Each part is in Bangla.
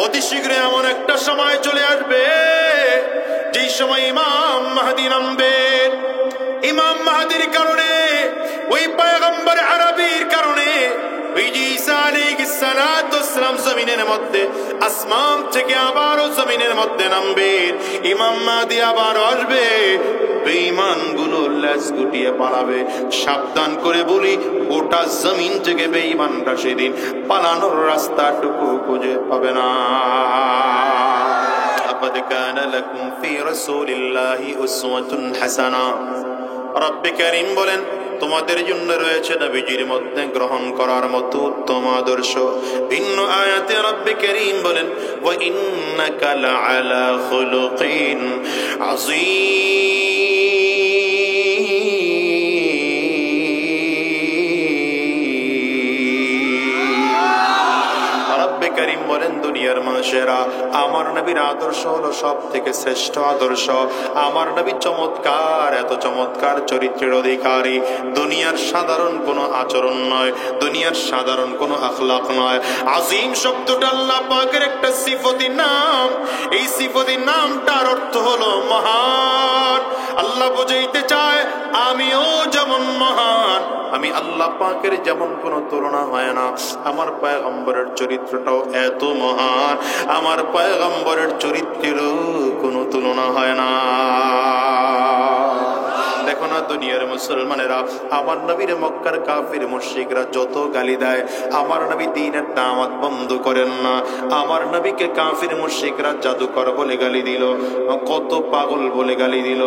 অতি শীঘ্রই এমন একটা সময় চলে আসবে যেই সময় ইমাম মাহদী নামবে। ইমাম মাহদীর কারণে, ওই পয়গম্বর আরবীর কারণে ওই যে ঈসা আলাইহিস সালাতু ওয়াস সালাম জমিনের মধ্যে, আসমান থেকে আবারও জমিনের মধ্যে নামবে। ইমাম মাহদী আবার আসবে, বেঈমানগুলো লেজ গুটিয়ে পালাবে। সাবধান করে বলি, গোটা জমিন থেকে বেঈমানরা সেদিন পালানোর রাস্তাটুকু খুঁজে পাবে না। লাকাদ কানা লাকুম ফি রাসূলিল্লাহি উসওয়াতুন হাসানা। রব্বে কারীম বলেন, তোমাদের জন্য রয়েছে নবীজির মধ্যে গ্রহণ করার মতো উত্তম আদর্শ। ভিন্ন আয়াতে রব্বে কারীম বলেন, ওয়া ইন্নাকা লাআলা খুলুকিন আযীম। রব্বে কারীম বলেন, দুনিয়ার মানুষেরা, আমার নবীর আদর্শ হলো সব থেকে শ্রেষ্ঠ আদর্শ। আমার নবী চমৎকার, এত চমৎকার চরিত্রের অধিকারী। দুনিয়ার সাধারণ কোনো আচরণ নয়, দুনিয়ার সাধারণ কোনো আখলাক নয়। আজিম শব্দটা আল্লাহ পাকের একটা সিফতি নাম। এই সিফতি নামটার অর্থ হলো মহান। আল্লাহ বুঝাইতে চায়, আমিও যেমন মহান, আমি আল্লাহ পাকের যেমন কোনো তুলনা হয় না। আমার পয়গম্বরের চরিত্রটাও এত মহান, আমার পয়গম্বরের চরিত্রেরও কোনো তুলনা হয় না। দেখো না দুনিয়ার মুসলমানেরা, আমার নবীর মক্কার কাফির মুশরিকরা যত গালি দেয়, আমার নবী দ্বীনের দাওয়াত বন্ধ করেন না। আমার নবীকে কাফির মুশরিকরা জাদুকর বলে গালি দিল, কত পাগল বলে গালি দিল,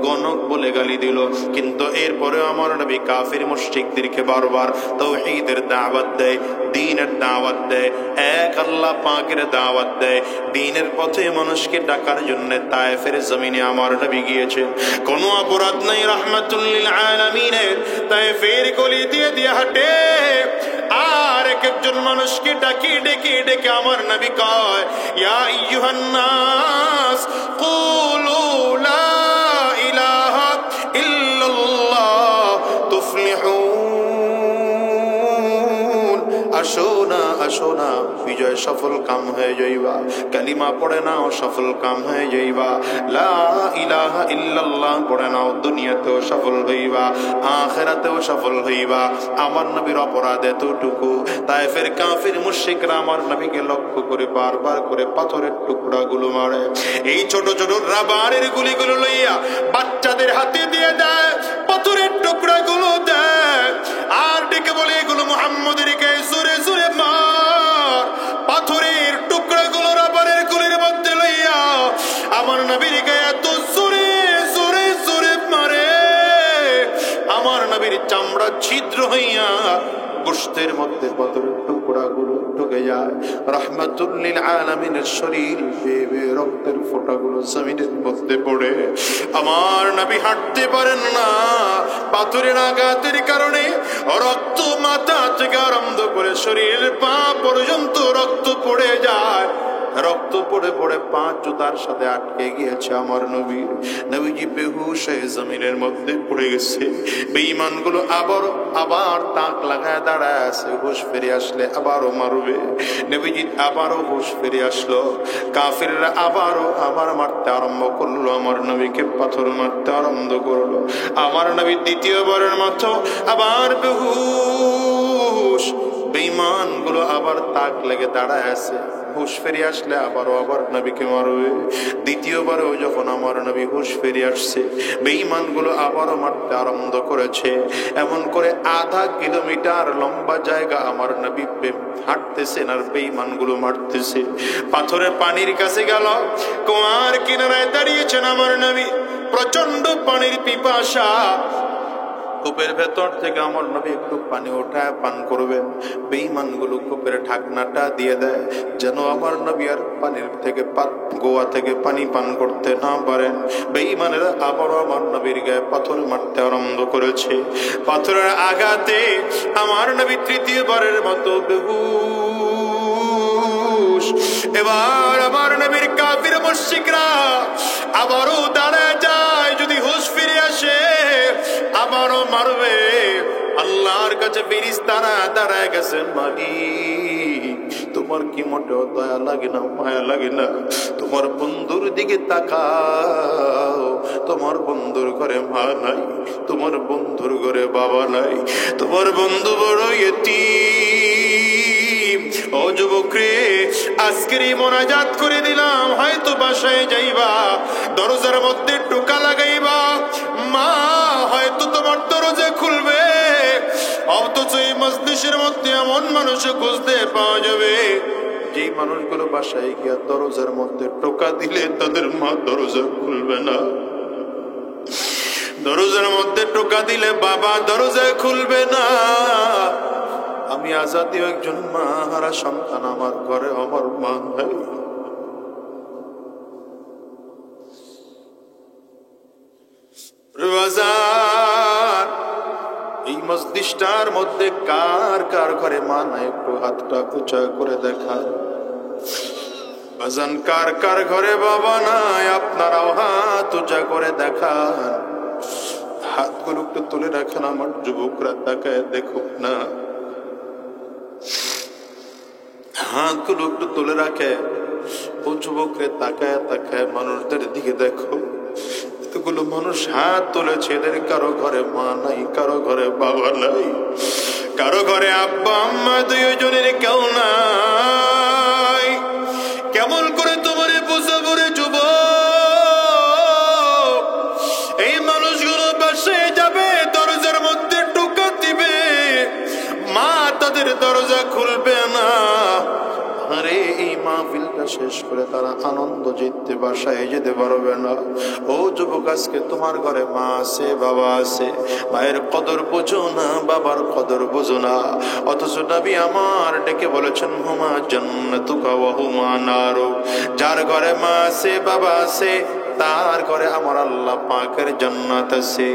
গণক বলে গালি দিল, কিন্তু এরপরে আমার নবী কাফির মুশরিকদেরকে বারবার তাওহীদের দাওয়াত দেয়, দ্বীনের দাওয়াত দেয়, এক আল্লাহ পাকের দাওয়াত দেয়। দ্বীনের পথে মানুষকে ডাকার জন্য তায়েফের জমিনে আমার নবী গিয়েছেন। কোনো অপরাধ নাই, রাহমাতুল লিল আলামিনের তায়েফের গলি দিয়ে দিয়ে হাঁটে, আর এক একজন মানুষকে ডাকি ডেকে ডেকে আমার নবী কয়, ইয়া আইয়ুহান নাস কুলু লা ইলাহা ইল্লাল্লাহ তুফলিহুন। আসো না, আসো না, বিজয় সফল কাম হয়ে যাইবা। কালিমা পড়ে নাও, সফল কাম হয়ে যাইবা। লা ইলাহা ইল্লাল্লাহ পড়ে নাও, দুনিয়াতেও সফল হইবা, আখিরাতেও সফল হইবা। আমার নবীর অপরাধ এতটুকু, তায়েফের কাফির মুশরিকরা আমার নবীকে লক্ষ্য করে বারবার করে পাথরের টুকরাগুলো মারে। এই ছোট ছোট রাবারের গুলিগুলো লইয়া বাচ্চাদের হাতে দিয়ে দেয়, পাথরের টুকরাগুলো দেয়, আর ডেকে বলে, এগুলো মুহাম্মদের গায়ে জোরে জোরে মার। পাথরের টুকরাগুলো রাবারের গুলির মধ্যে লইয়া আমার নবীর গায়ে এত জোরে জোরে জোরে মারে, আমার নবীর চামড়া ছিদ্র হইয়া গোশতের মধ্যে পাথরের টুকরাগুলো ঢুকে যায়। রাহমাতুল লিল আলামিনের শরীর বেয়ে বেয়ে রক্তের ফোঁটাগুলো জমিনের মধ্যে পড়ে। আমার নবী হাঁটতে পারেন না, পাথরের আঘাতের কারণে রক্ত মাথা থেকে আরম্ভ করে শরীরের পা পর্যন্ত রক্ত পড়ে যায়। রক্ত পড়ে পড়ে পা জুতার সাথে আটকে গিয়েছে আমার নবীর। নবীজি বেহুশ হয়ে জমিনের মধ্যে পড়ে গেছে। বেঈমানগুলো আবার তাক লাগায় দাঁড়ায় আছে, হুশ ফিরে আসলে আবারও মারবে। নবীজি আবারও হুশ ফিরে আসলো। কাফিররা আবার মারতে আরম্ভ করলো, আমার নবীকে পাথর মারতে আরম্ভ করলো। আমার নবী দ্বিতীয়বারের মতো আবার বেহুশ। বেঈমানগুলো আবার তাক লেগে দাঁড়ায় আছে, হুশ ফিরে আসলে আবার নবীকে মারবে। দ্বিতীয়বারও যখন আমার নবী হুশ ফিরে আসছে, বেঈমানগুলো আবারও মারতে আরম্ভ করেছে। এমন করে আধা কিলোমিটার লম্বা জায়গা আমার নবী হাঁটতেছেন আর বেঈমানগুলো মারতেছে। পাথরের পানির কাছে গেল, কুয়ার কিনারায় দাঁড়িয়েছেন আমার নবী। প্রচন্ড পানির পিপাসা, কূপের ভেতর থেকে আমার নবী একটু পানি ওঠায় পান করবেন। বেঈমানগুলো কূপের ঢাকনাটা দিয়ে দেয়, যেন আমার নবী আর পানির থেকে গোয়া থেকে পানি পান করতে না পারেন। বেঈমানেরা আবারও আমার নবীর গায়ে পাথর মারতে আরম্ভ করেছে। পাথরের আঘাতে আমার নবী তৃতীয়বারের মতো বেহুশ। এবার আমার নবীর কাফির মুশরিকরা আবারও দাঁড়ায় যায়, যদি হুশ ফিরে আসে আবারও মারবে। আল্লাহর কাছে ফেরেশতারা দাঁড়ায় গেছেন, মালিক তুমি তোমার কি মোটেও দয়া লাগে না, মায়া লাগে না? তোমার বন্ধুর দিকে তাকাও, তোমার বন্ধুর ঘরে মা নাই, তোমার বন্ধুর ঘরে বাবা নাই, তোমার বন্ধু বড় ইতিম। ও যুবক রে, আজকের এই মোনাজাত করে দিলাম, হয়তো বাসায় যাইবা, দরজার মধ্যে টোকা লাগাইবা, মা হয়তো তোমার দরজা খুলবে, অথচ এই মজলিসের মধ্যে এমন মানুষ খুঁজতে পাওয়া যাবে যে মানুষগুলো বাসায় গিয়া দরজার মধ্যে টোকা দিলে তাদের মা দরজা খুলবে না, দরজার মধ্যে টোকা দিলে বাবা দরজা খুলবে না। আমি আজাদিও একজন মা হারা সন্তান, আমার ঘরে আমার মা নাই। এই মজলিসটার মধ্যে কার কার ঘরে মা নাই? একটু হাতটা উঁচা করে দেখা। বাজান, কার কার ঘরে বাবা নাই? আপনারাও হাত উঁচা করে দেখান। হাতগুলো একটু তুলে রাখেন, আমার যুবকরা তাকায় দেখুক না। হাতগুলো একটু তুলে রাখে, ও যুবকরে তাকায় তাকায় মানুষদের দিকে দেখো। এতগুলো মানুষ হাত তুলেছে, এদের কারো ঘরে মা নাই, কারো ঘরে বাবা নাই, কারো ঘরে আব্বা আম্মা দুইজনের কেউ নাই। কেমন করে তোমারে বোঝাবো রে যুবক? এই মানুষগুলো বাসায় যাবে, দরজার মধ্যে টোকা দিবে, মা তাদের দরজা খুলবে না। আরে এই মাহফিলটা শেষ করে তারা আনন্দ জিততে বাসায় যেতে পারবে না। ও যুবক, আজকে তোমার ঘরে মা আছে, বাবা আছে, মায়ের কদর বোঝো না, বাবার কদর বোঝো না। অথচ নবী আমার ডেকে বলেছেন, হুমা জান্নাতুকা ওয়া হুমা নারু। যার ঘরে মা আছে, বাবা আছে, তার ঘরে আমার আল্লাহ পাকের জান্নাত আছে।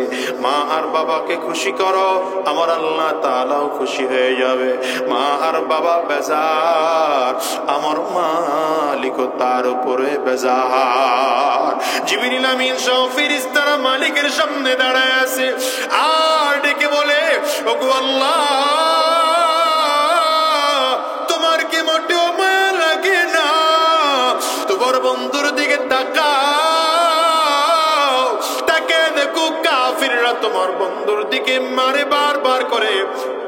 মা আর বাবাকে খুশি করো, আমার আল্লাহ তাআলাও খুশি হয়ে যাবে। মা আর বাবা বেজার, আমার মালিক তার উপরে বেজার। জিবরিল আমিন সহ ফেরেশতারা মালিকের সামনে দাঁড়ায় আছে, আর ডেকে বলে, ওগো আল্লাহ, তোমার কি মোটেও মায়া লাগে না? তোমার বন্ধুর দিকে তাকাও, তাকে দেখো কাফিররা তোমার বন্ধুর দিকে মারে, বারবার করে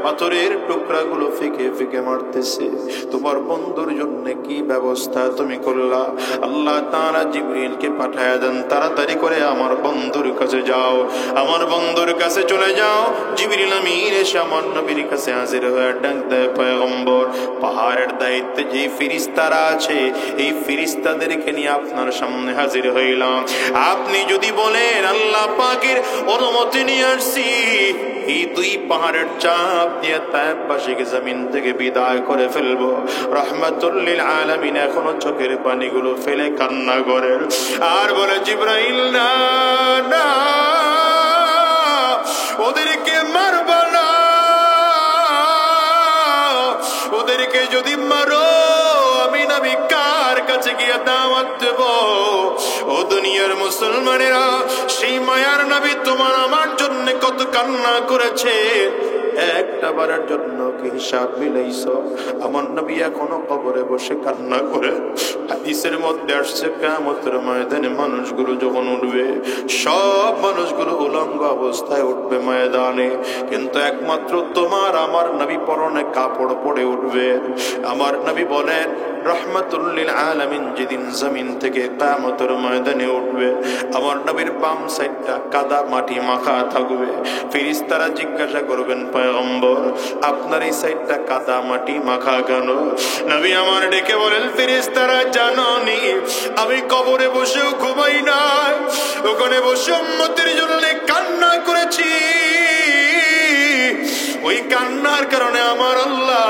পাথরের টুকরাগুলো ফেকে ফেকে মারতেছে। তোমার বন্ধুর জন্য কি ব্যবস্থা তুমি করলা? আল্লাহ তাআলা জিবরিলকে পাঠায়া দেন, তাড়াতাড়ি করে আমার বন্ধুর কাছে যাও, আমার বন্ধুর কাছে চলে যাও। জিবরিল আমিন এসে আমার নবীর কাছে হাজির হয়ে ডাক দেয়, পয়গম্বর, পাহাড়ের দায়িত্বে যে ফেরেশতারা আছে, এই ফেরেশতাদেরকে নিয়ে আপনার সামনে হাজির হইলাম। আপনি যদি বলেন আল্লাহ পাকের অনুমতি নিয়ে আসছি, এই দুই পাহাড়ের চাপ দিয়ে তায়েববাসীকে জমিন থেকে বিদায় করে ফেলবো। রাহমাতুল লিল আলামিন এখনো চোখের পানিগুলো ফেলে কান্না করে আর বলে, জিবরাইল না না, ওদেরকে মারবা না, ওদেরকে যদি মারো আমি নবী কার কাছে গিয়ে দাওয়াত দেব? ও দুনিয়ার মুসলমানেরা, সেই মায়ার নবী তোমার আমার জন্য কত কান্না করেছে, একটা বারের জন্য কি হিসাব মিলাইছো? আমার নবী এখনো কবরে বসে কান্না করে। হাদিসের মধ্যে আসছে, কিয়ামতের ময়দানে মানুষগুলো যখন উঠবে, সব মানুষগুলো উলঙ্গ অবস্থায় উঠবে ময়দানে, কিন্তু একমাত্র তোমার আমার নবী পরনে কাপড় পরে উঠবে। আমার নবী বলেন, রাহমাতুল লিল আলামিন যেদিন জমিন থেকে কিয়ামতের ময়দানে উঠবে, আমার নবীর বাম সাইডটা কাদা মাটি মাখা থাকবে। ফেরেশতারা জিজ্ঞাসা করবেন, পয়গম্বর, আপনার এই সাইডটা কাদা মাটি মাখা কেন? নবী আমার ডেকে বলেন, ফেরেশতারা জানোনি আমি কবরে বসেও ঘুমাই না, ওখানে বসে উম্মতের জন্য কান্না করেছি। ওই কান্নার কারণে আমার আল্লাহ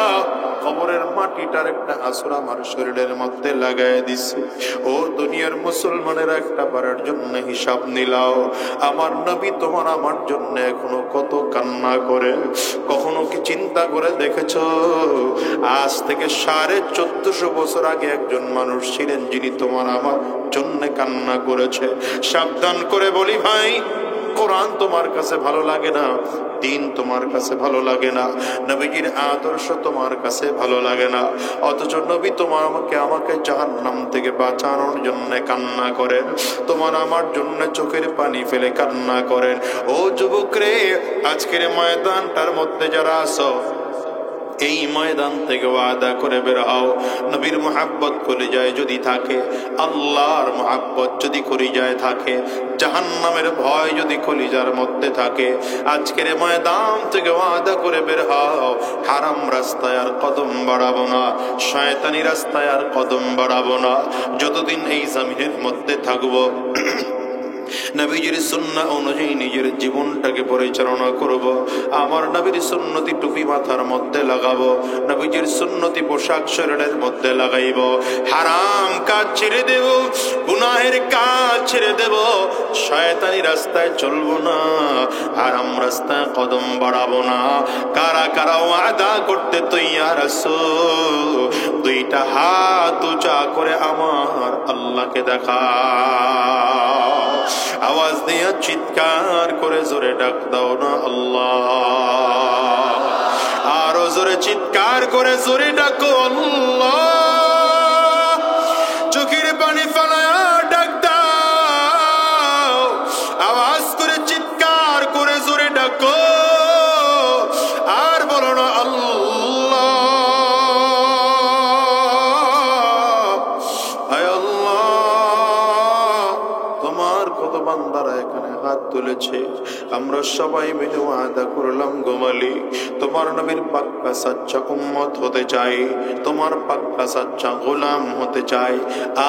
কবরের মাটিটার একটা আসর আমার শরীরের মধ্যে লাগাই দিছে। ও দুনিয়ার মুসলমানের একটা বারের জন্য হিসাব নিলাও, আমার নবী তোমার আমার জন্য এখনো কত কান্না করে। কখনো কি চিন্তা করে দেখেছো, আজ থেকে 1450 বছর আগে একজন মানুষ ছিলেন যিনি তোমার আমার জন্য কান্না করেছে। সাবধান করে বলি ভাই, কোরআন তোমার কাছে ভালো লাগে না, দিন তোমার কাছে ভালো লাগে না, নবীজির আদর্শ তোমার কাছে ভালো লাগে না, অথচ নবী তোমার আমাকে জাহান্নাম থেকে বাঁচানোর জন্য কান্না করেন, তোমার আমার জন্য চোখের পানি ফেলে কান্না করেন। ও যুবক রে, আজকের ময়দানটার মধ্যে যারা আছো, এই ময়দান থেকে ওয়াদা করে বের হও, নবীর মুহাব্বত কলিজায় যদি থাকে, আল্লাহর মুহাব্বত যদি কলিজায় থাকে, জাহান্নামের ভয় যদি কলিজার মধ্যে থাকে, আজকের ময়দান থেকে ওয়াদা করে বের হও, হারাম রাস্তায় আর কদম বাড়াবো না, শয়তানি রাস্তায় আর কদম বাড়াবো না। যতদিন এই জমিনের মধ্যে থাকবো, নবীজির সুন্নাহ অনুযায়ী নিজের জীবনটাকে পরিচালনা করব। আমার নবীর সুন্নতি টুপি মাথার মধ্যে লাগাবো, নবীজির সুন্নতি পোশাক শরীরের মধ্যে লাগাইব, হারাম কাজ ছেড়ে দেব, গুনাহের কাজ ছেড়ে দেব, শয়তানি রাস্তায় চলবো না, হারাম রাস্তায় কদম বাড়াবো না। কারা কারা ওয়াদা করতে তৈয়ার আছো? দুইটা হাত উঁচা করে আমার আল্লাহকে দেখা, আওয়াজ দিয়ে চিৎকার করে জোরে ডাক দাও না আল্লাহ, আরো জোরে চিৎকার করে জোরে ডাকো আল্লাহ, চোখের পানি ফেলায়া ডাক দাও, আওয়াজ করে চিৎকার করে জোরে ডাকো, আর বলো না আল্লাহ, আয় আল্লাহ। তোমার কত বান্দারা এখানে হাত তুলেছে, আমরা সবাই মিলে ওয়াদা করলাম গো মালিক, তোমার নবীর পাক্কা সাচ্চা উম্মত হতে চাই, তোমার পাক্কা সাচ্চা গোলাম হতে চাই,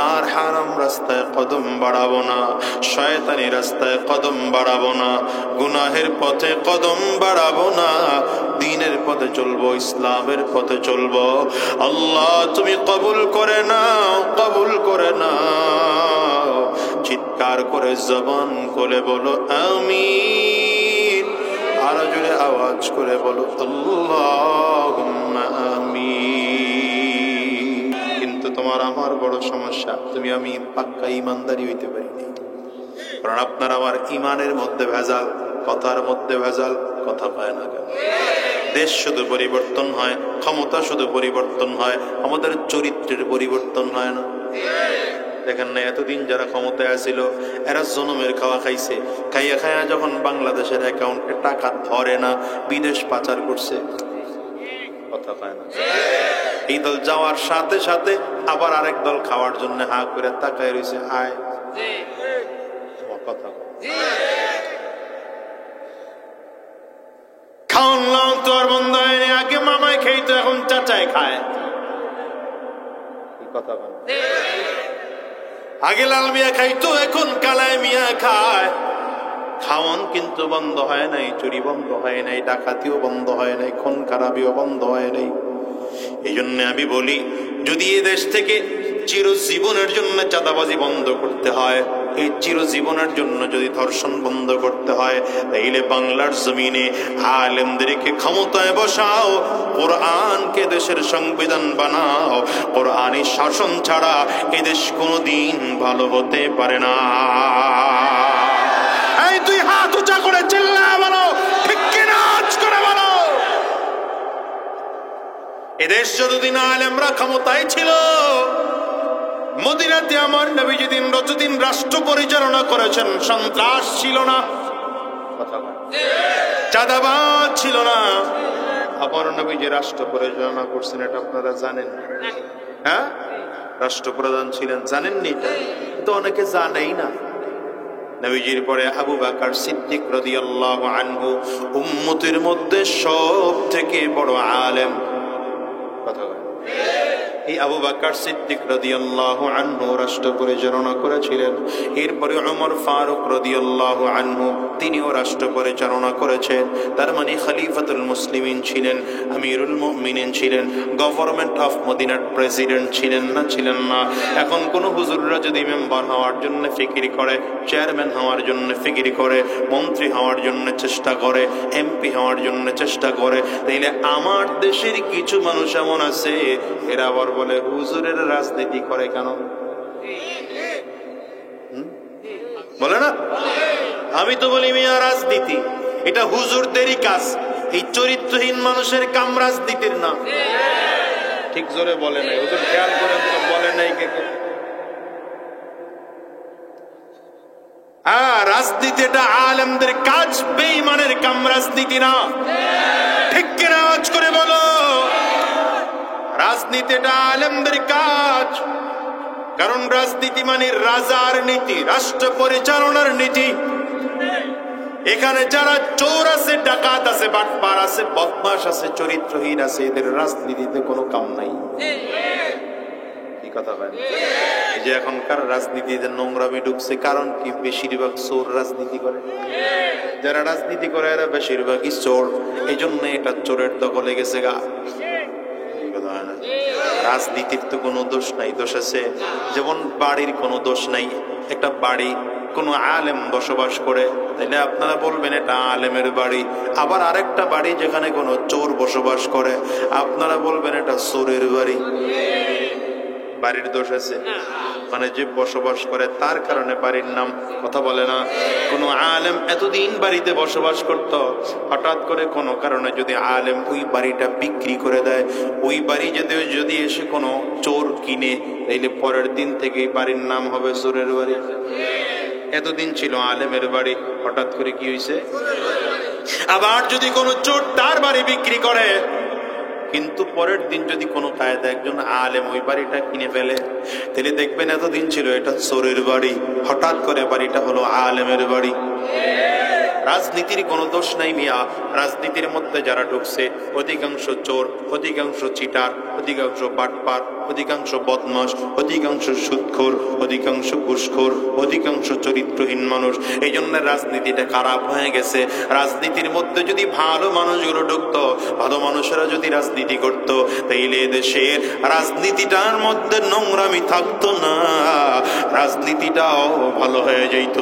আর হারাম রাস্তায় কদম বাড়াবো না, শয়তানি রাস্তায় কদম বাড়াবো না, গুনাহের পথে কদম বাড়াবো না, দ্বীনের পথে চলবো, ইসলামের পথে চলবো। আল্লাহ তুমি কবুল করে নাও, কবুল করে নাও। চিৎকার করে জবান খুলে বলো আমিন, আরো জোরে আওয়াজ করে বলো আল্লাহুম্মা আমিন। কিন্তু তোমার আমার বড় সমস্যা, তুমি আমি পাক্কা ইমানদারি হইতে পারিনি, কারণ আপনার আমার ইমানের মধ্যে ভেজাল, কথার মধ্যে ভেজাল, কথা পায় না কেন? দেশ শুধু পরিবর্তন হয়, ক্ষমতা শুধু পরিবর্তন হয়, আমাদের চরিত্রের পরিবর্তন হয় না। দেখেন না, এতদিন যারা ক্ষমতায় আসিল এরা জনমের খাওয়া খাইছে, খাইয়া খাইয়া যখন বাংলাদেশের অ্যাকাউন্টে টাকা ধরে না, বিদেশ পাচার করছে, কথা পায় না। এই দল যাওয়ার সাথে সাথে আবার আরেক দল খাওয়ার জন্য হা করে তাকায় রয়েছে, আয় কথা খাওয়ান লাও তো আর বন্ধ হয়নি, আগে মামায় খেয়ে এখন চাচায় খায়, কথা বলে। আগে লাল মিয়া খাইতো, এখন কালাই মিয়া খায়। খাওয়ান কিন্তু বন্ধ হয় নাই, চুরি বন্ধ হয় নাই, ডাকাতিও বন্ধ হয় নাই, খুন খারাপিও বন্ধ হয় নাই। এই জন্য আমি বলি, যদি এ দেশ থেকে চিরজীবনের জন্য চাঁদাবাজি বন্ধ করতে হয়, এই চিরজীবনের জন্য যদি ধর্ষণ বন্ধ করতে হয়, তাইলে বাংলার জমিনে আলেমদেরকে ক্ষমতায় বসাও, কোরআনকে দেশের সংবিধান বানাও। কোরআনী শাসন ছাড়া এদেশ কোনোদিন ভালো হতে পারে না। এই তুই হাত উঁচা করে চিল্লা বলো, ঠিক কিনা আজ করে বলো। এদেশ যতদিন আলেমরা ক্ষমতায় ছিল, মদিনাতে আমার নবী যেদিন যতদিন রাষ্ট্র পরিচালনা করেছেন, সন্ত্রাস ছিল না, চাঁদাবাজ ছিল না। আমার নবী যে রাষ্ট্র পরিচালনা করছেন এটা আপনারা জানেন? হ্যাঁ, রাষ্ট্রপ্রধান ছিলেন, জানেননি? এটা তো অনেকে জানেই না। নবীজির পরে আবু বকর সিদ্দিক রাদিয়াল্লাহু আনহু উম্মতের মধ্যে সব থেকে বড় আলেম, কথা বলেন। এই আবু বকর সিদ্দিক রাদিয়াল্লাহু আনহু রাষ্ট্র পরিচালনা করেছিলেন। এরপরে ওমর ফারুক রাদিয়াল্লাহু আনহু তিনিও রাষ্ট্র পরিচালনা করেছেন। তার মানে খলিফাতুল মুসলিমিন ছিলেন, আমিরুল মুমিনিন ছিলেন, গভর্নমেন্ট অফ মদিনার প্রেসিডেন্ট ছিলেন না? ছিলেন না? এখন কোন হুজুররা যদি মেম্বার হওয়ার জন্য ফিকির করে, চেয়ারম্যান হওয়ার জন্য ফিকির করে, মন্ত্রী হওয়ার জন্য চেষ্টা করে, এমপি হওয়ার জন্য চেষ্টা করে, তাইলে আমার দেশের কিছু মানুষ এমন আছে এরা আবার বলে হুজুরের রাজনীতি করে কেন? বলে না? আমি তো বলি মিয়া রাজনীতি এটা হুজুরদেরই কাজ, এই চরিত্রহীন মানুষের কাম রাজনীতির না। ঠিক জোরে বলে নাই হুজুর, খেয়াল করেন তো বলে নাই কে কে? রাজনীতি এটা আলেমদের কাজ, বেঈমানের কাম রাজনীতি না। ঠিক কিনা আওয়াজ করে বলো? রাজনীতি এটা আলেমদের কাজ, কারণ রাজনীতি মানে রাজার নীতি, রাষ্ট্র পরিচালনার নীতি। এখানে যারা চোর আছে, ডাকাত আছে, বাটপার আছে, বদমাশ আছে, চরিত্রহীন আছে, এদের রাজনীতিতে কোনো কাম নাই। কি কথা বলেন? এই যে এখনকার রাজনীতিতে নোংরামি ঢুকছে, কারণ কি? বেশিরভাগ চোর রাজনীতি করে। যারা রাজনীতি করে এরা বেশিরভাগই চোর, এই জন্য এটা চোরের দখলে গেছে গা। রাজনীতির তো কোনো দোষ নাই, দোষ আছে যেমন বাড়ির কোনো দোষ নাই। একটা বাড়ি কোনো আলেম বসবাস করে, তাইলে আপনারা বলবেন এটা আলেমের বাড়ি। আবার আরেকটা বাড়ি যেখানে কোনো চোর বসবাস করে, আপনারা বলবেন এটা চোরের বাড়ি। বাড়ির দোষ আছে মানে যে বসবাস করে তার কারণে বাড়ির নাম। কথা বলে না? কোন আলেম এতদিন বাড়িতে বসবাস করত, হঠাৎ করে কোনো কারণে যদি আলেম ওই বাড়িটা বিক্রি করে দেয়, ওই বাড়ি যদি এসে কোনো চোর কিনে, তাইলে পরের দিন থেকে বাড়ির নাম হবে চোরের বাড়ি। এতদিন ছিল আলেমের বাড়ি, হঠাৎ করে কি হয়েছে? আবার যদি কোনো চোর তার বাড়ি বিক্রি করে, কিন্তু পরের দিন যদি কোনো কায়দা একজন আলেম ওই বাড়িটা কিনে ফেলে, তাহলে দেখবেন এতদিন ছিল এটা চোরের বাড়ি, হঠাৎ করে বাড়িটা হলো আলেমের বাড়ি। রাজনীতির কোনো দোষ নাই মিয়া। রাজনীতির মধ্যে যারা ঢুকছে অধিকাংশ চোর, অধিকাংশ চিটার, অধিকাংশ বাটপার, অধিকাংশ বদমাশ, অধিকাংশ সুদখোর, অধিকাংশ ঘুষখোর, অধিকাংশ চরিত্রহীন মানুষ। এই জন্য রাজনীতিটা খারাপ হয়ে গেছে। রাজনীতির মধ্যে যদি ভালো মানুষগুলো ঢুকতো, ভালো মানুষেরা যদি রাজনীতি করতো, তাইলে দেশের রাজনীতিটার মধ্যে নোংরামি থাকতো না, রাজনীতিটাও ভালো হয়ে যেত।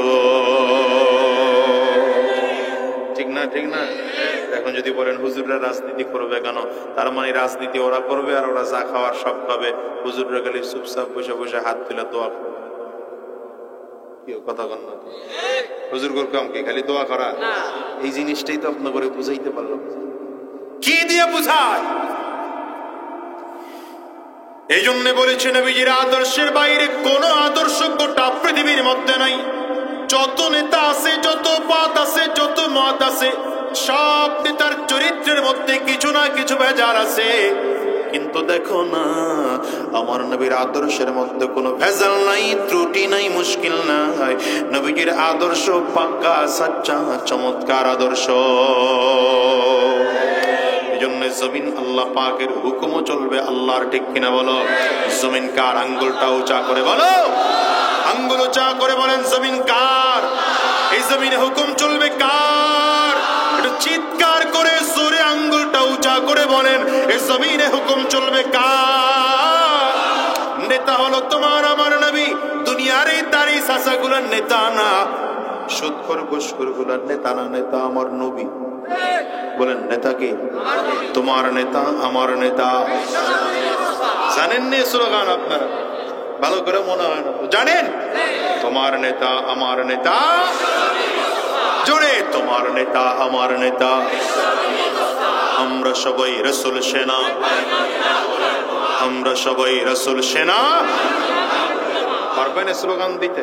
ঠিক না? ঠিক না? এখন যদি বলেন হুজুররা রাজনীতি করবে কেন, তার মানে রাজনীতি ওরা করবে আর ওরা যা খাওয়ার সব খাবে, হুজুররা খালি চুপচাপ বসে বসে হাত তুলে দোয়া করবে। কথা কন না? হুজুর গোর কাম কি খালি দোয়া করা? এই জিনিসটাই তো আপনার করে বুঝাইতে পারলাম। কি দিয়ে বুঝায়? এই জন্য বলেছে নবীজির আদর্শের বাইরে কোন আদর্শ গোটা পৃথিবীর মধ্যে নাই। যত নেতা আছে, যত পথ আছে, যত মত আছে, সব নেতার চরিত্রের মধ্যে কিছু না কিছু ভেজাল আছে। কিন্তু দেখো না, আমার নবীর আদর্শের মধ্যে কোনো ভেজাল নাই, ত্রুটি নাই, মুশকিল নাই। নবীজির আদর্শ পাক্কা, সাচ্চা, চমৎকার আদর্শ। এই জন্য জমিন আল্লাহ পাকের হুকুমও চলবে আল্লাহর। ঠিক কিনা বলো? জমিন কার? আঙ্গুলটা উঁচা করে বলো, আঙ্গুল উঁচা করে বলেন জমিন কার? এই জমিনে হুকুম চলবে কার? একটু চিৎকার করে জোরে আঙ্গুলটা উঁচা করে বলেন, এই জমিনে হুকুম চলবে কার? নেতা হলো তোমার আমার নবী। দুনিয়ার এই দাড়ি চাচা গুলার নেতা না, সুদখোর ঘুষখোর গুলার নেতা না, নেতা আমার নবী। বলেন নেতা কি? তোমার নেতা, আমার নেতা। জানেন না স্লোগান আপনারা? ভালো করে মনে হয় না? জানেন? তোমার নেতা, আমার নেতা। জোরে, তোমার নেতা, আমার নেতা। আমরা সবাই রাসূল সেনা, আমরা সবাই রাসূল সেনা। পারবেন স্লোগান দিতে?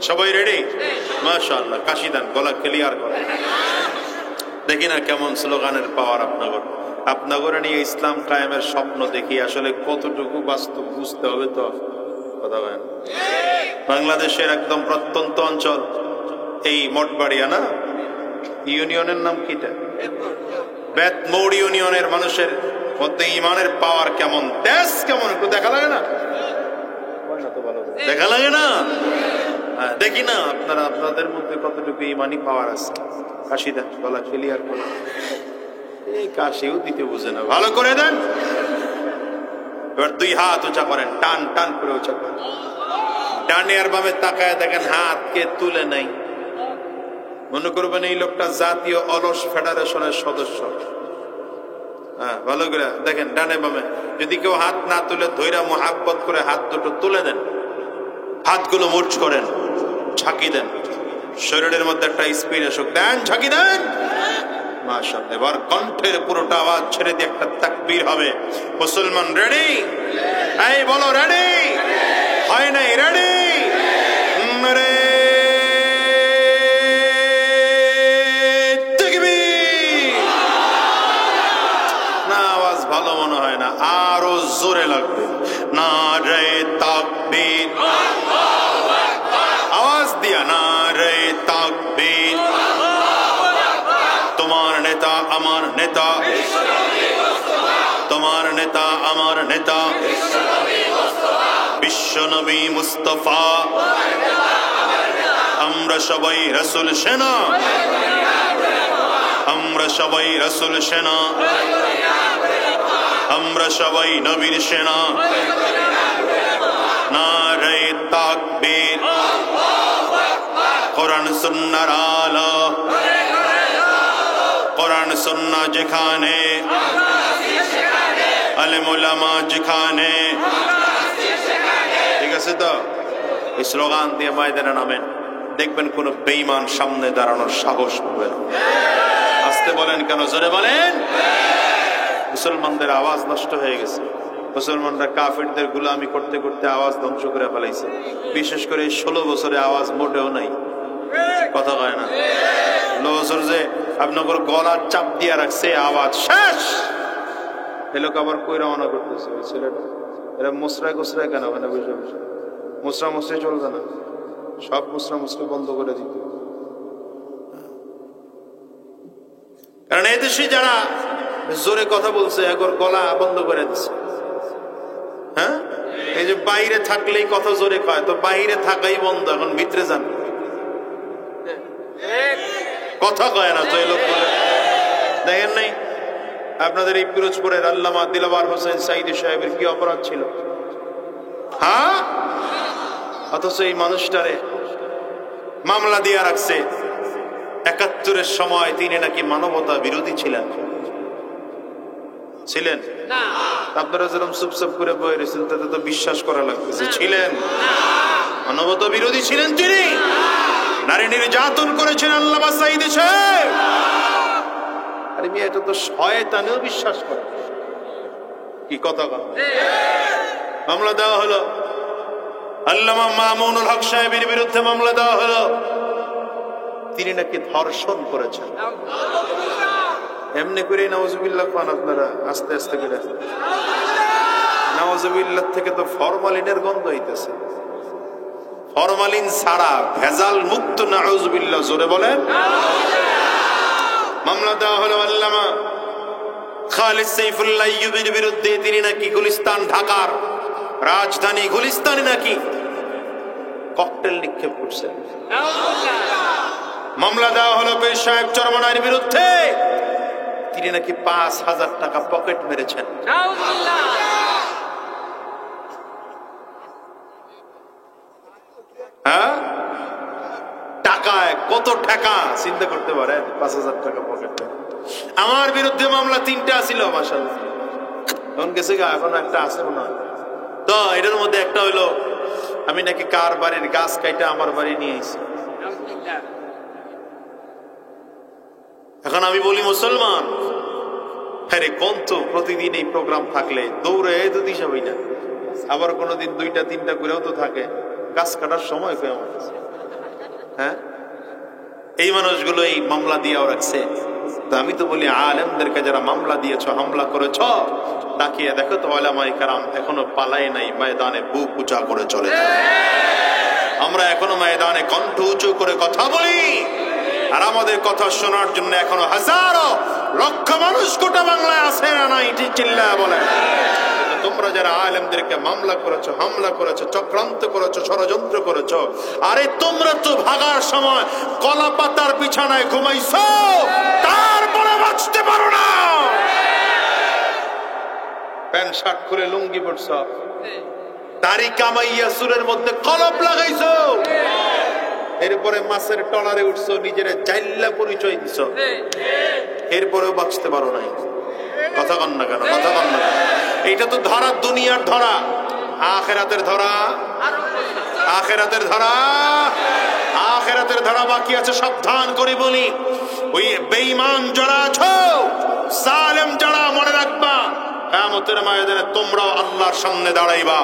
সবাই রেডি? মাশাআল্লাহ, কাশি দেন, গলা ক্লিয়ার করেন। দেখি না কেমন স্লোগানের পাওয়ার আপনাগর। আপনাগরে নিয়ে ইসলাম কায়েমের স্বপ্ন দেখি, আসলে কতটুকু বাস্তব বুঝতে হবে তো। কথা বলেন? বাংলাদেশের একদম প্রত্যন্ত অঞ্চল এই মঠবাড়িয়া না, ইউনিয়নের নাম কিটা? বেতমোড় ইউনিয়নের মানুষের মধ্যে ইমানের পাওয়ার কেমন, তেজ কেমন, একটু দেখা লাগে না? দেখা লাগে না? দেখি না আপনারা, আপনাদের মধ্যে কতটুকু ইমানি পাওয়ার আছে। কাশি দেন, গলা ক্লিয়ার করে। এই কাশিও দিতে বুঝে না, ভালো করে দেন। এবার দুই হাত উঁচা করেন, টান টান করে উঁচা করেন। ডানে আর বামে তাকায় দেখেন হাতকে তুলে নাই। মনে করবেন এই লোকটা জাতীয় অলস ফেডারেশনের সদস্য। হ্যাঁ, ভালো করে দেখেন ডানে বামে। যদি কেউ হাত না তুলে ধৈরা মোহাব্বত করে হাত দুটো তুলে দেন, হাতগুলো মুঠ করেন, ঝাঁকি দেন। শরীরের মধ্যে একটা স্পিড আসুক, দেন ঝাঁকি দেন। মাশাআল্লাহ, এবার কণ্ঠের পুরোটা আওয়াজ ছেড়ে দিয়ে একটা তাকবীর হবে। মুসলমান রেডি? এই বলো রেডি? হয় নাই রেডি? মেরে না, আওয়াজ ভালো মনে হয় না, আরো জোরে লাগবে। নারে তাকবীর, আওয়াজ দিয়া নারে তাকবীর। তোমার নেতা আমার নেতা, তোমার নেতা আমার নেতা, বিশ্ব নবী মুস্তাফা। আমরা সবাই রাসূল সেনা, আমরা সবাই রাসূল সেনা, আমরা সবাই নবীর সেনা। নারে তাকবীর, কোরআন সুন্নাহর আলো, কোরআন সুন্নাহ যেখানে, আলেম ওলামা যেখানে। ঠিক আছে তো? এই স্লোগান দিয়ে ময়দানে নামেন, দেখবেন কোন বেঈমান সামনে দাঁড়ানোর সাহস পাবে না। আসতে বলেন কেন, জোরে বলেন। মুসলমানদের আওয়াজ নষ্ট হয়ে গেছে, মুসলমানরা কাফিরদের গোলামি করতে করতে আওয়াজ ধ্বংস করে ফেলাইছে। বিশেষ করে 16 বছরে আওয়াজ মোটেও নাই, কথা কয় না। 16 বছর যে আপনার গলার চাপ দিয়ে রাখছে, আওয়াজ শেষ। এ লোক আবার কই রওনা করতেছে ছেলেটা, এরা মুসরায় গুসরায় কেন ওখানে বসে বসে? মুসরা মুসরে চলবে না, সব মুসরা মুসরে বন্ধ করে দিত। কারণ এই দেশে যারা জোরে কথা বলছে এখন গলা বন্ধ করে দিচ্ছে। হ্যাঁ, এই যে বাইরে থাকলেই কথা জোরে কয়, তো বাইরে থাকাই বন্ধ, এখন ভিতরে যান, কথা কয় না তো। এই লোক বলে দেখেন নাই আপনাদের এই পিরোজপুরের আল্লামা দিলওয়ার হোসেন সাইদি সাহেবের কি অপরাধ ছিল? হ্যাঁ, অথচ এই মানুষটারে মামলা দিয়ে রাখছে। ৭১-এর সময় তিনি নাকি মানবতা বিরোধী ছিলেন। ছিলেন না? আপনারা যেরকম চুপচাপ করে বয়ে রয়েছেন তাতে তো বিশ্বাস করা লাগতেছে ছিলেন। মানবতা বিরোধী ছিলেন তিনি, নারী নির্যাতন করেছেন আল্লামা সাইদি সাহেব। আরে মিয়া, এটা তো শয়তানেও বিশ্বাস করে। কি কথা কথা মামলা দেওয়া হলো, আল্লামা মামুনুল হক সাহেবের বিরুদ্ধে মামলা দেওয়া হলো। তিনি নাকি ধর্ষণ করেছেন। এমনি করে নাউজুবিল্লাহ পান আপনারা আস্তে আস্তে করে। নাউজুবিল্লাহ থেকে তো ফরমালিনের গন্ধ হইতেছে। ফরমালিন ছাড়া ভেজাল মুক্ত নাউজুবিল্লাহ, জোরে বলেন। মামলা দেওয়া হলো আল্লামা খালিদ সাইফুল্লাহ আইয়ুবীর বিরুদ্ধে। তিনি নাকি গুলিস্তান, ঢাকার রাজধানী গুলিস্তানে নাকি ককটেল নিক্ষেপ করছেন। মামলা দেওয়া হলো পীর সাহেব চরমনাইর বিরুদ্ধে। তিনি নাকি ৫,০০০ টাকা পকেট মেরেছেন। হ্যাঁ, টাকায় কত টাকা চিন্তা করতে পারেন? ৫,০০০ টাকা পকেট। আমার বিরুদ্ধে মামলা ৩টা ছিল, মাশাআল্লাহ। এখন গেছে গা, এখন একটা আছে মনে হয়। তো এটার মধ্যে একটা হইলো আমি নাকি কার বাড়ির গাছ কাইটা আমার বাড়ি নিয়ে এসেছি। এখন আমি বলি মুসলমান, আরে কোন তো প্রতিদিন এই প্রোগ্রাম থাকলে দৌড়ে তো দিশা হই না, আবার কোনোদিন ২টা-৩টা করেও তো থাকে, গাছ কাটার সময় পেয়ে আমার কাছে। হ্যাঁ, এই মানুষগুলো এই মামলা দিয়েও রাখছে। তো আমি তো বলি আলেমদেরকে যারা মামলা দিয়েছ, হামলা করেছ, তাকিয়ে দেখো তো ওলামায়ে কেরাম এখনো পালায় নাই, ময়দানে বুক উঁচা করে চলে যায়। আমরা এখনো ময়দানে কণ্ঠ উঁচু করে কথা বলি, আর আমাদের কথা শোনার জন্য এখনো হাজারো লক্ষ মানুষ গোটা বাংলায় আছে না নাই? চিল্লায় বলে। তোমরা যারা আলেমদেরকে মামলা করেছো, হামলা করেছো, চক্রান্ত করেছো, ষড়যন্ত্র করেছো, আরে তোমরা তো ভাগার সময় কলা পাতার বিছানায় ঘুমাইছো, তারপরে বাঁচতে পারো না। প্যান্ট শার্ট করে লুঙ্গি পড়ছ, দাড়ি কামাইয়া সুরের মধ্যে কলপ লাগাইছো, এরপরে মাছের টলারে উঠছো, নিজের জাইল্লা পরিচয় দিছো, এরপরেও বাঁচতে পারো নাই। কথা কন না কেন? কথা কন না কেন? এইটা তো ধরা, দুনিয়ার ধরা, আখিরাতের ধরা, আখিরাতের ধরা আখিরাতের ধারা বাকি আছে, সাবধান করে বলি। ওই বেঈমান যারা আছো, জালেম যারা, মনে রাখবা কিয়ামতের ময়দানে তোমরাও আল্লাহর সামনে দাঁড়াইবা,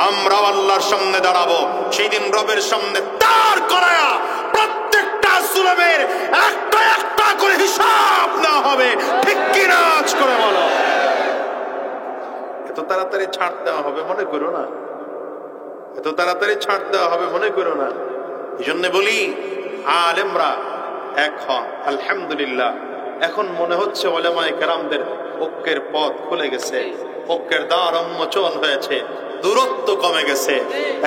আমরাও আল্লাহর সামনে দাঁড়াবো। সেই দিন রবের সামনে দাঁড় করায়া প্রত্যেকটা জুলুমের একটা একটা করে হিসাব না হবে। ঠিক কি না আজ করে বলো? এত তাড়াতাড়ি ছাড় দেওয়া হবে মনে করো না, এত তাড়াতাড়ি ছাড় দেওয়া হবে মনে করো না। এই জন্য বলি আলেমরা এক হন। আলহামদুলিল্লাহ এখন মনে হচ্ছে উলামায়ে কেরামদের ঐক্যের পথ খুলে গেছে, ঐক্যের দ্বার উন্মোচন হয়েছে, দূরত্ব কমে গেছে,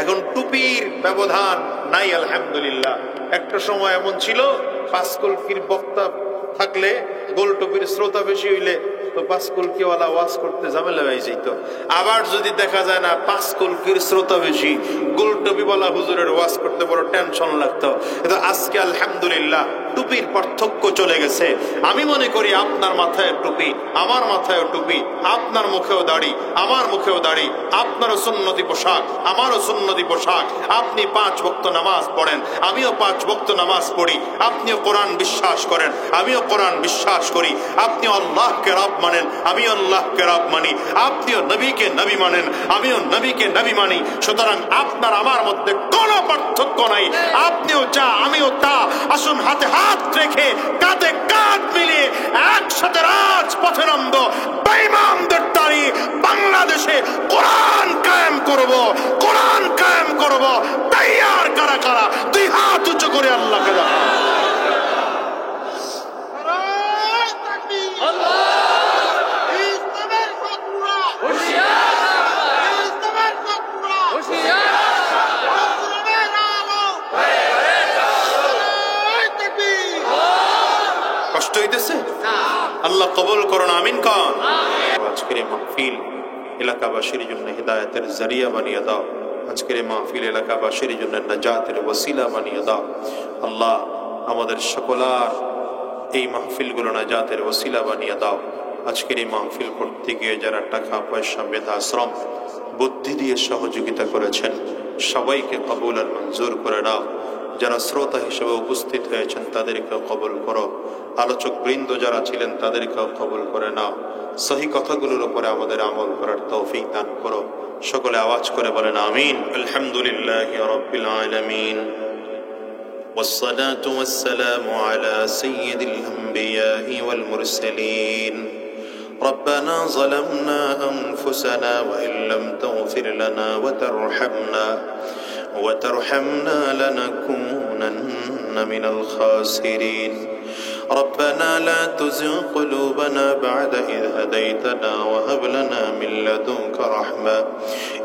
এখন টুপির ব্যবধান নাই। আলহামদুলিল্লাহ একটা সময় এমন ছিল, পাঁচকলকির বক্তা থাকলে গোল টুপির শ্রোতা বেশি হইলে তো পাঁচকলকিওয়ালা ওয়াজ করতে ঝামেলা হয়ে যেত। আবার যদি দেখা যায় না পাঁচকলকির শ্রোতা বেশি, গোল টুপিওয়ালা হুজুরের ওয়াজ করতে বড় টেনশন লাগতো। কিন্তু আজকে আলহামদুলিল্লাহ টুপির পার্থক্য চলে গেছে। আমি মনে করি আপনার মাথায় টুপি, আমার মাথায়ও টুপি, আপনার মুখেও দাড়ি, আমার মুখেও দাড়ি, আপনারও সুন্নতি পোশাক, আমারও সুন্নতি পোশাক। আপনি 5 ওয়াক্ত নামাজ পড়েন, আমিও 5 ওয়াক্ত নামাজ পড়ি। আপনিও কোরআন বিশ্বাস করেন, আমিও কোরআন বিশ্বাস করি। আপনিও আল্লাহকে রব মানেন, আমিও আল্লাহকে রব মানি। আপনিও নবীকে নবী মানেন, আমিও নবীকে নবী মানি। সুতরাং আপনার আমার মধ্যে কোনো পার্থক্য নাই। আপনিও যা, আমিও তা। আসুন হাতে হাত রেখে, কাঁধে কাঁধ মিলিয়ে একসাথে রাজপথে নামবো। বেঈমানদের দাঁড়ি বাংলাদেশে কোরআন কায়েম করব, কোরআন কায়েম করব। তৈয়ার কারা কারা? 2 হাত উঁচু করে আল্লাহকে দেখা। কষ্ট হইতেছে? আল্লাহ কবুল করুন, আমিন কান। আজকের এই মাহফিল এলাকাবাসীর জন্য হিদায়াতের জরিয়া বানিয়ে দাও। আজকের এই মাহফিল এলাকাবাসীর জন্য নাজাতের ওসিলা বানিয়ে দাও। আল্লাহ আমাদের সকলার এই মাহফিলগুলো নাজাতের ওসিলা বানিয়ে দাও। আজকের এই মাহফিল করতে গিয়ে যারা টাকা পয়সা মেধা শ্রম বুদ্ধি দিয়ে সহযোগিতা করেছেন সবাইকে কবুল আর মঞ্জুর করে নাও। যারা শ্রোতা হিসেবে উপস্থিত হয়েছেন তাদেরকেও কবুল করো। আলোচক বৃন্দ যারা ছিলেন তাদেরকেও কবুল করে নাও। সহি কথাগুলোর উপরে আমাদের আমল করার তৌফিক দান করো। সকলে আওয়াজ করে বলেন আমিন। আলহামদুলিল্লাহি রাব্বিল আলামিন والصلاة والسلام على سيد الأنبياء والمرسلين ربنا ظلمنا أنفسنا وإن لم تغفر لنا وترحمنا لنكونن من الخاسرين ربنا لا تزغ قلوبنا بعد إذ هديتنا وهب لنا من لدنك رحمة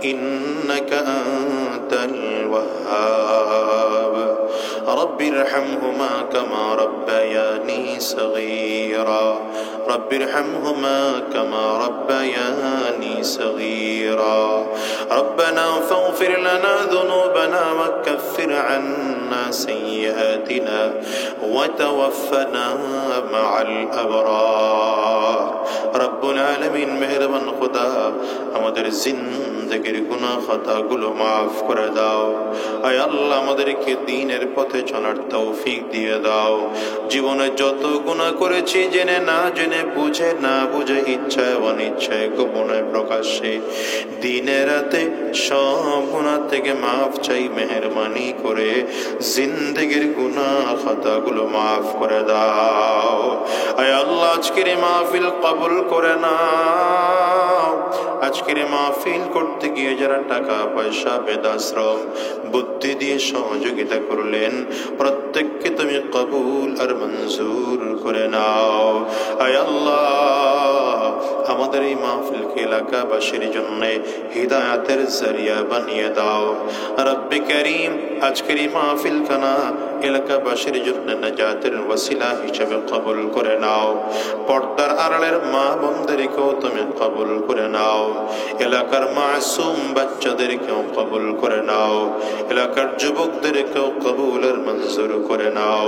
إنك أنت الوهاب رب ارحمهما كما ربياني صغيرا رب ارحمهما كما ربياني صغيرا ربنا فاغفر لنا ذنوبنا وكفر عنا سيئاتنا وتوفنا مع الأبرار رب العالمين মেহেরবান খোদা আমাদের জিন্দেগির গুনাহ খাতাগুলো maaf করে দাও। আয় আল্লাহ আমাদেরকে দ্বীনের পথে চলার তৌফিক দিয়ে দাও। জীবনে যত গুনাহ করেছি জেনে না জেনে, বুঝে না বুঝে, ইচ্ছায় অনিচ্ছায়, গোপনে প্রকাশ্যে, দিনে রাতে সব গুনাহ থেকে maaf চাই। মেহেরবানি করে জিন্দেগির গুনাহ খাতাগুলো maaf করে দাও। আয় আল্লাহ আজকের এই মাহফিল কবুল করে নাও। আজকের এই মাহফিল করতে গিয়ে যারা টাকা পয়সা মেধা শ্রম বুদ্ধি দিয়ে সহযোগিতা করলেন প্রত্যেককে তুমি কবুল আর মঞ্জুর করে নাও। আয় আল্লাহ আমাদের এই মাহফিলকে এলাকাবাসীর জন্য হিদায়াতের জরিয়া বানিয়ে দাও। রব্বে করিম আজকের এই মাহফিল খানা এলাকাবাসীর জন্য নাজাতের ওসিলা হিসেবে কবুল করে নাও। পর্দার আড়ালের মা বোনদেরকেও তুমি কবুল করে নাও। এলাকার মাসুম বাচ্চাদেরকেও কবুল করে নাও। এলাকার যুবকদেরকেও কবুলের মঞ্জুর করে নাও।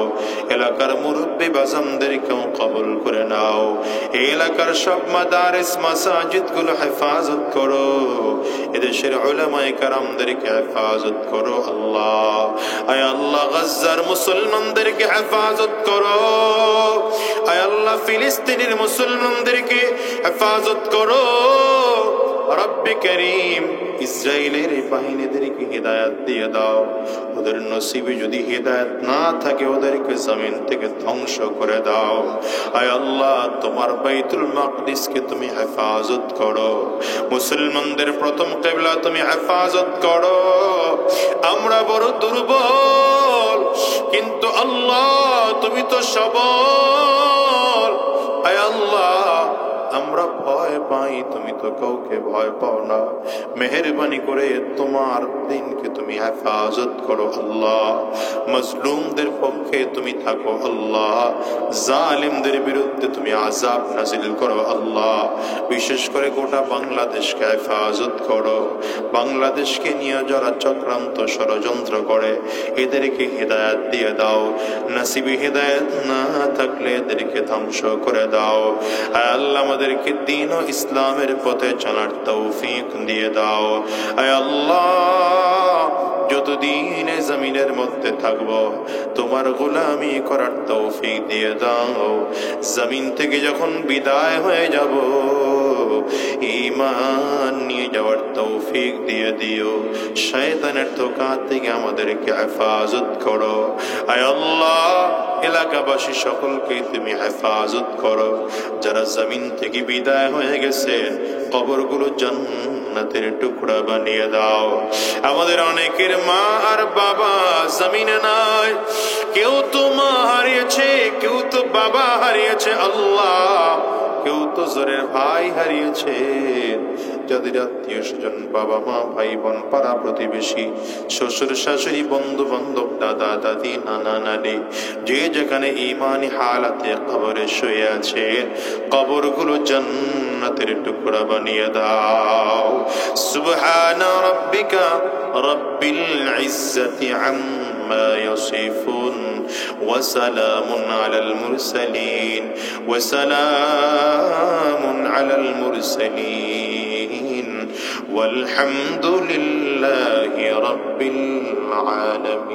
এলাকার মুরব্বী বাজানদেরকেও কবুল করে নাও। এই এলাকার সব মাদারিস মাসাজিদ গুলো হেফাজত করো, এদেশের উলামায়ে কেরামদেরকে হেফাজত করো আল্লাহ। আয় আল্লাহ গাজ্জার মুসলমানদেরকে হেফাজত করো, আয় আল্লাহ ফিলিস্তিনের মুসলমানদেরকে হেফাজত করো। রব্বে করিম ইসরায়েলের বাহিনীদেরকে হিদায়াত দিয়ে দাও, ওদের নসিবে যদি হিদায়াত না থাকে ওদেরকে জমিন থেকে ধ্বংস করে দাও। আয় আল্লাহ তোমার বাইতুল মাকদিসকে তুমি হেফাজত করো, মুসলমানদের প্রথম কিবলা তুমি হেফাজত করো। আমরা বড় দুর্বল, কিন্তু আল্লাহ তুমি তো সবল। আয় আল্লাহ আমরা ভয় পাই, তুমি তো কাউকে ভয় পাও না। মেহেরবানি করে তোমার দিনকে তুমি হেফাজত করো আল্লাহ, মজলুমদের পক্ষে তুমি থাকো আল্লাহ, জালিমদের বিরুদ্ধে তুমি আযাব নাযিল করো আল্লাহ। বিশেষ করে গোটা বাংলাদেশকে হেফাজত করো, বাংলাদেশকে নিয়ে যারা চক্রান্ত ষড়যন্ত্র করে এদেরকে হিদায়াত দিয়ে দাও, নসিবে হিদায়াত না থাকলে এদেরকে ধ্বংস করে দাও। আয় আল্লাহ আমাদেরকে দ্বীন ও ইসলামের পথে চলার তৌফিক দিয়ে দাও। আয় আল্লাহ যতদিন জমিনের মধ্যে থাকবো তোমার গোলামি করার তৌফিক দিয়ে দাও। জমিন থেকে যখন বিদায় হয়ে যাব ঈমান নিয়ে যাওয়ার তৌফিক দিয়ে দিও। শয়তানের ধোঁকা থেকে আমাদেরকে হেফাজত করো। আয় আল্লাহ এলাকাবাসী সকলকে তুমি হেফাজত করো। যারা জমিন থেকে বিদায় হয়ে গেছে কবরগুলো জান্নাতের টুকরা বানিয়ে দাও। আমাদের অনেকের মা আর বাবা জমিনে নাই, কেউ তো মা হারিয়েছে, কেউ তো বাবা হারিয়েছে আল্লাহ, কেউ তো জোরের ভাই হারিয়েছে। যাদের আত্মীয় স্বজন বাবা মা ভাই বোন পাড়া প্রতিবেশী শ্বশুর শাশুড়ি বন্ধু বান্ধব দাদা দাদি নানা নানি যে যেখানে ঈমানি হালাতে কবরে শুয়ে আছে কবরগুলো জান্নাতের টুকরা বানিয়ে দাও। সুবহানা রাব্বিকা রব্বিল ইজ্জাতি আম্মা ইয়াসিফুন ওয়া সালামুন আলাল মুরসালিন ওয়া সালামুন আলাল মুরসালিন والحمد لله رب العالمين।